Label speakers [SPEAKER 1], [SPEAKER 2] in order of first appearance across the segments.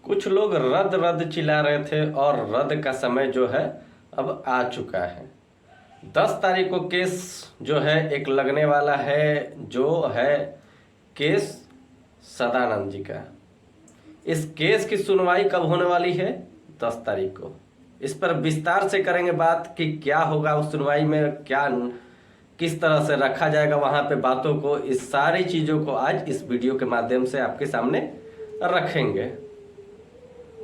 [SPEAKER 1] कुछ लोग रद्द रद्द चिल्ला रहे थे और रद्द का समय जो है अब आ चुका है। 10 तारीख को केस जो है एक लगने वाला है, जो है केस सदानंद जी का। इस केस की सुनवाई कब होने वाली है? 10 तारीख को। इस पर विस्तार से करेंगे बात कि क्या होगा उस सुनवाई में, क्या किस तरह से रखा जाएगा वहां पे बातों को। इस सारी चीज़ों को आज इस वीडियो के माध्यम से आपके सामने रखेंगे।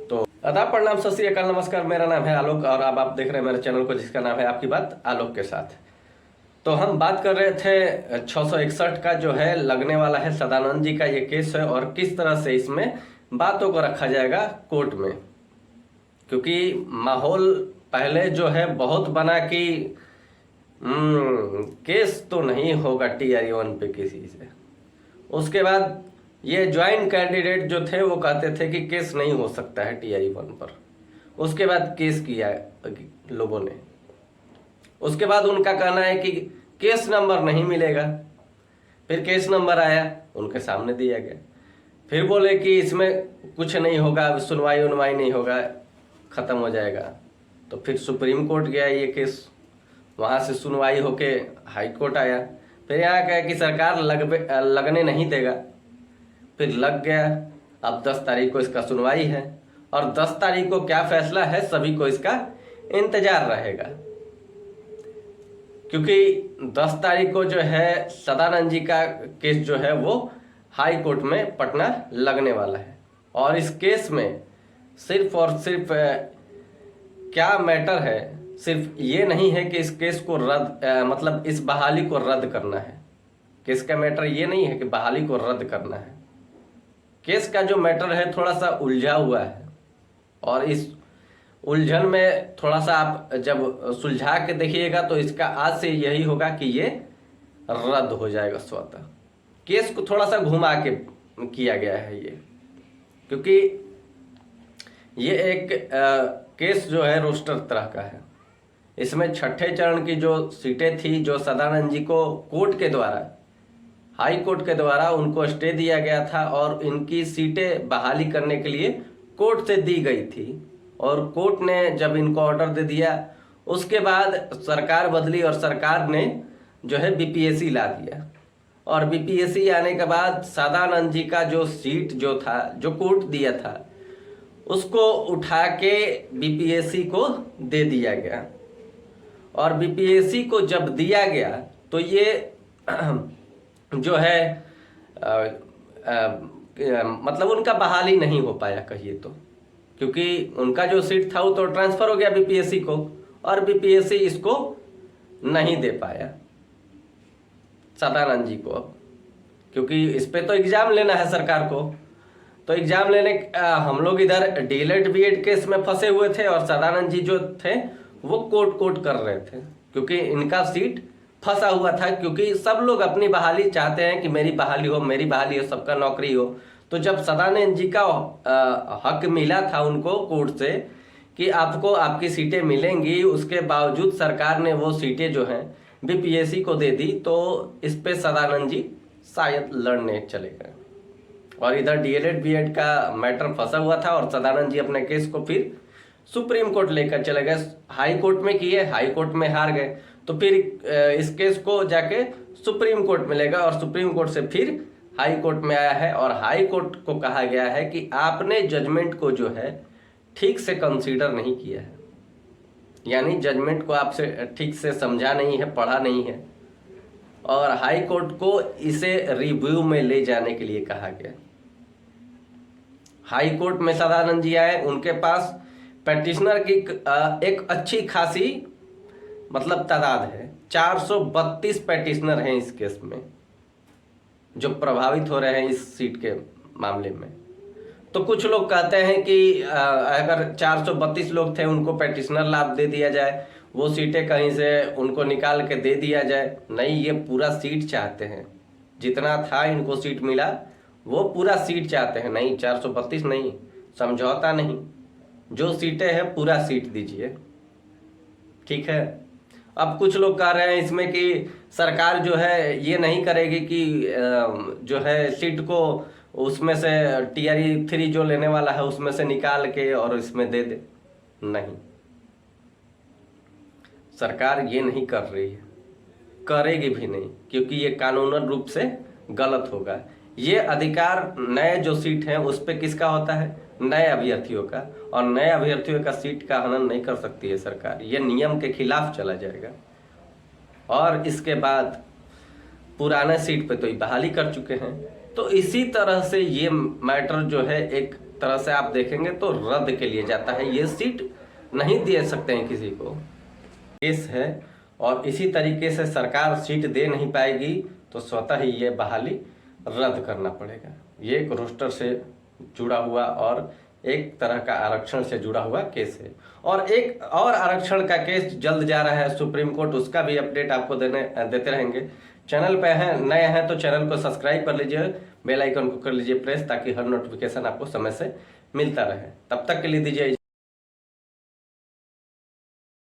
[SPEAKER 1] तो आदाब, प्रणाम, सत श्री अकाल, नमस्कार। मेरा नाम है आलोक और अब आप देख रहे हैं मेरे चैनल को जिसका नाम है आपकी बात आलोक के साथ। तो हम बात कर रहे थे 661 का जो है लगने वाला है सदानंद जी का ये केस है और किस तरह से इसमें बातों को रखा जाएगा कोर्ट में। क्योंकि माहौल पहले जो है बहुत बना कि केस तो नहीं होगा TRE-1 पे किसी से। उसके बाद ये ज्वाइंट कैंडिडेट जो थे वो कहते थे कि केस नहीं हो सकता है TRE-1 पर। उसके बाद केस किया लोगों ने। उसके बाद उनका कहना है कि केस नंबर नहीं मिलेगा। फिर केस नंबर आया, उनके सामने दिया गया। फिर बोले कि इसमें कुछ नहीं होगा, सुनवाई उनवाई नहीं होगा, ख़त्म हो जाएगा। तो फिर सुप्रीम कोर्ट गया ये केस, वहाँ से सुनवाई होके हाई कोर्ट आया। फिर यहाँ कहा कि सरकार लगने नहीं देगा। फिर लग गया। अब 10 तारीख को इसका सुनवाई है और 10 तारीख को क्या फैसला है सभी को इसका इंतजार रहेगा। क्योंकि 10 तारीख को जो है सदानंद जी का केस जो है वो हाई कोर्ट में पटना लगने वाला है। और इस केस में सिर्फ और सिर्फ क्या मैटर है, सिर्फ ये नहीं है कि इस केस को मतलब इस बहाली को रद्द करना है। केस का मैटर ये नहीं है कि बहाली को रद्द करना है। केस का जो मैटर है थोड़ा सा उलझा हुआ है और इस उलझन में थोड़ा सा आप जब सुलझा के देखिएगा तो इसका आज से यही होगा कि ये रद्द हो जाएगा स्वतः। केस को थोड़ा सा घुमा के किया गया है ये, क्योंकि ये एक केस जो है रोस्टर तरह का है। इसमें छठे चरण की जो सीटें थी, जो सदानंद जी को कोर्ट के द्वारा, हाई कोर्ट के द्वारा उनको स्टे दिया गया था और इनकी सीटें बहाली करने के लिए कोर्ट से दी गई थी। और कोर्ट ने जब इनको ऑर्डर दे दिया उसके बाद सरकार बदली और सरकार ने जो है BPSC ला दिया। और BPSC आने के बाद सदानंद जी का जो सीट जो था, जो कोर्ट दिया था, उसको उठा के BPSC को दे दिया गया। और BPSC को जब दिया गया तो ये जो है मतलब उनका बहाली नहीं हो पाया कहिए तो, क्योंकि उनका जो सीट था वो तो ट्रांसफर हो गया BPSC को और BPSC इसको नहीं दे पाया सदानंद जी को। अब क्योंकि इस पे तो एग्जाम लेना है सरकार को, तो एग्जाम लेने हम लोग इधर DLED BEd केस में फंसे हुए थे और सदानंद जी जो थे वो कोर्ट कर रहे थे, क्योंकि इनका सीट फंसा हुआ था। क्योंकि सब लोग अपनी बहाली चाहते हैं कि मेरी बहाली हो, मेरी बहाली हो, सबका नौकरी हो। तो जब सदानंद जी का हक मिला था उनको कोर्ट से कि आपको आपकी सीटें मिलेंगी, उसके बावजूद सरकार ने वो सीटें जो हैं BPSC को दे दी। तो इस पे सदानंद जी शायद लड़ने चले गए और इधर DLED BEd का मैटर फंसा हुआ था और सदानंद जी अपने केस को फिर सुप्रीम कोर्ट लेकर चले गए। हाई कोर्ट में किए, हाई कोर्ट में हार गए, तो फिर इस केस को जाके सुप्रीम कोर्ट में लेगा और सुप्रीम कोर्ट से फिर हाई कोर्ट में आया है। और हाई कोर्ट को कहा गया है कि आपने जजमेंट को जो है ठीक से कंसीडर नहीं किया है, यानी जजमेंट को आपसे ठीक से समझा नहीं है, पढ़ा नहीं है। और हाई कोर्ट को इसे रिव्यू में ले जाने के लिए कहा गया। हाई कोर्ट में सदानंद जी आए, उनके पास पेटिशनर की एक अच्छी खासी मतलब तादाद है। 432 पेटिशनर हैं इस केस में जो प्रभावित हो रहे हैं इस सीट के मामले में। तो कुछ लोग कहते हैं कि अगर 432 लोग थे उनको पेटिशनर लाभ दे दिया जाए, वो सीटें कहीं से उनको निकाल के दे दिया जाए। नहीं, ये पूरा सीट चाहते हैं। जितना था इनको सीट मिला वो पूरा सीट चाहते हैं। नहीं, 432 नहीं, समझौता नहीं, जो सीटें हैं पूरा सीट दीजिए, ठीक है। अब कुछ लोग कह रहे हैं इसमें कि सरकार जो है ये नहीं करेगी कि जो है सीट को उसमें से टीआरई 3 जो लेने वाला है उसमें से निकाल के और इसमें दे दे। नहीं, सरकार ये नहीं कर रही है, करेगी भी नहीं, क्योंकि ये कानूनन रूप से गलत होगा। ये अधिकार नए जो सीट हैं उस पे किसका होता है? नए अभ्यर्थियों का, और नए अभ्यर्थियों का सीट का हनन नहीं कर सकती है सरकार। ये नियम के खिलाफ चला जाएगा। और इसके बाद पुराने सीट पे तो ये बहाली कर चुके हैं, तो इसी तरह से ये मैटर जो है एक तरह से आप देखेंगे तो रद्द के लिए जाता है। ये सीट नहीं दे सकते हैं किसी को, केस है। और इसी तरीके से सरकार सीट दे नहीं पाएगी तो स्वतः ही ये बहाली रद्द करना पड़ेगा। ये एक रोस्टर से जुड़ा हुआ और एक तरह का आरक्षण से जुड़ा हुआ केस है। और एक और आरक्षण का केस जल्द जा रहा है सुप्रीम कोर्ट, उसका भी अपडेट आपको देते रहेंगे। चैनल पे हैं, नए हैं तो चैनल को सब्सक्राइब कर लीजिए, बेल आइकन को कर लीजिए प्रेस, ताकि हर नोटिफिकेशन आपको समय से मिलता रहे। तब तक के लिए दीजिए।